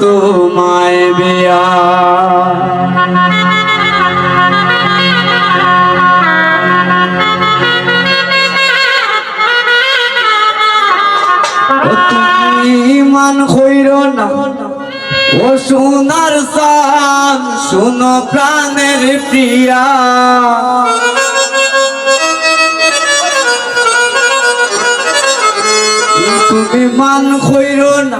তোমায় বিয়া মান হইর না ও সোনার চাঁদ শোনো প্রাণের প্রিয়া তুমি মান হইর না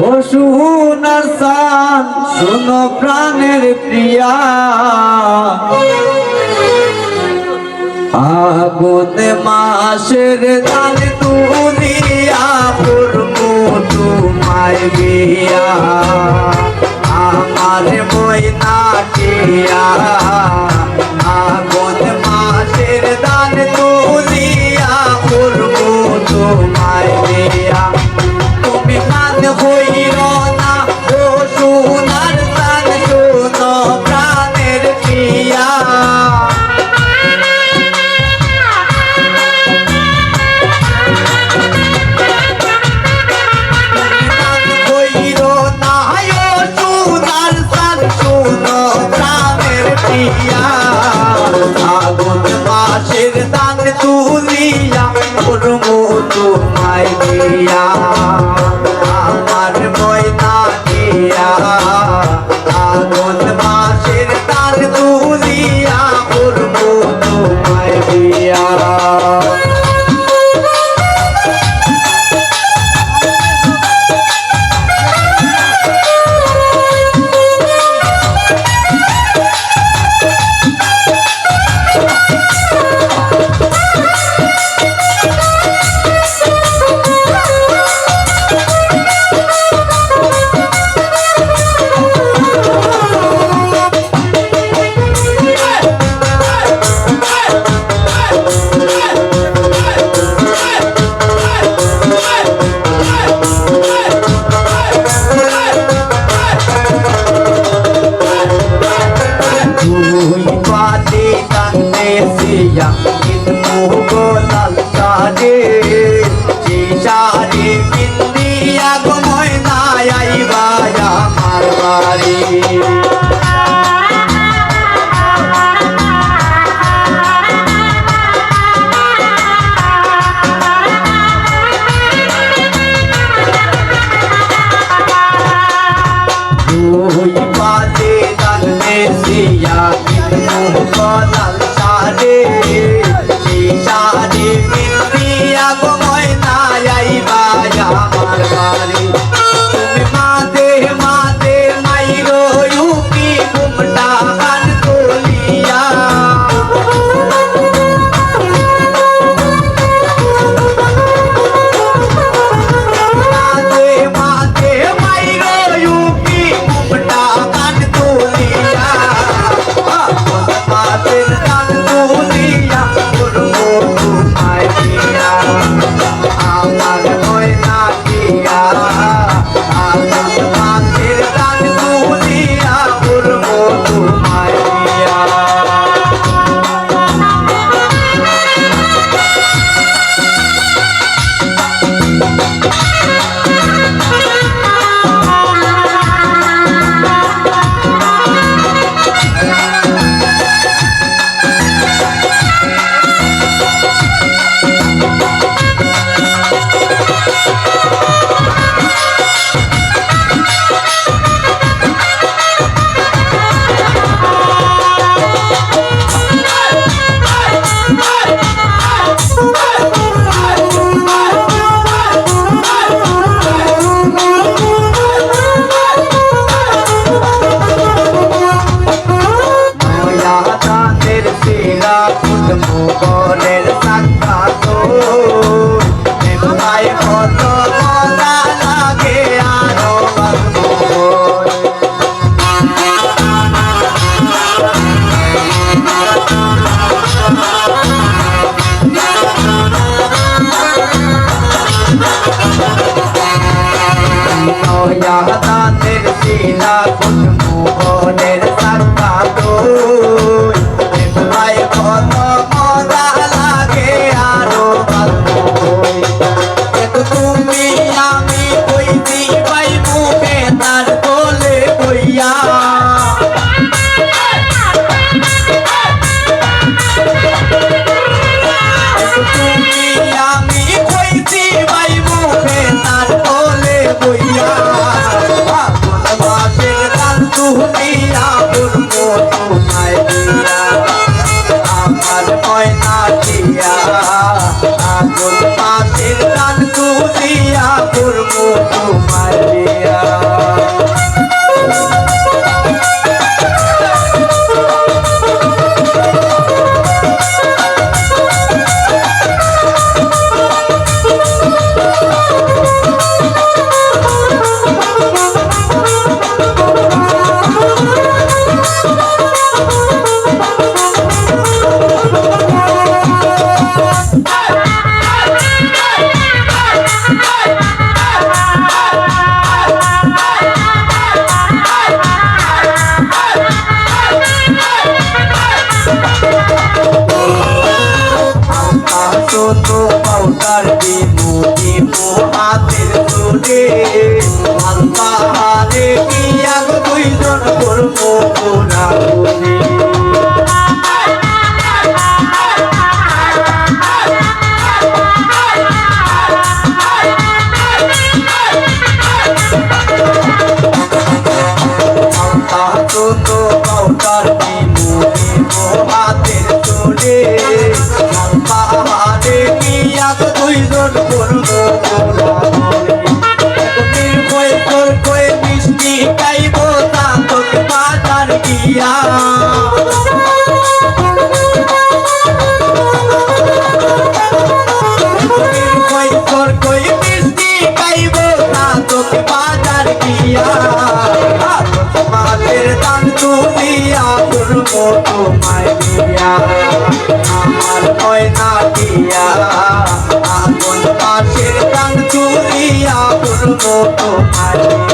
ও সোনার চাঁদ শোনো প্রাণের প্রিয়া আগুন মাসের দান দুনিয়া করবো তোমায় বিয়া আমার ময়না টিয়া আগুন মাসের দান দুনিয়া করবো তোমায় বিয়া তুমি মান হইর না ও সোনার চাঁদ শোনো প্রাণের প্রিয়া আগুন মাসের দান তুলিয়া করবো তোমায় দিয়া আমার ময়না দিয়া আগুন মাসের দান তুলিয়া করবো তোমায় দিয়া তুমি আমি কই দিবাই মুখে কইয়া আগুন মাসের দান তুলিয়া করবো তোমায় দিয়া আমার ময়না দিয়া আগুন মাসের দান তুলিয়া করবো তোমায় দিয়া তো পাউডার দিমু দিমু হাতের তুলে আল্লাহরে কিয়া দুইজন করবো কোনাকুনি তো পাউডার দিমু দিমু হাতের তুলে আল্লাহরে কিয়া দুইজন করবো কোনাকুনি কই তোর কই মিষ্টি খাইবো তা তোকে বাজার গিয়া কই তোর কই মিষ্টি খাইবো তা তোকে বাজার গিয়া মাছের দান তুলিয়া করবো তোমায় দিয়া আমার ময়না দিয়া আগুন মাছের দান তুলিয়া করবো তোমায়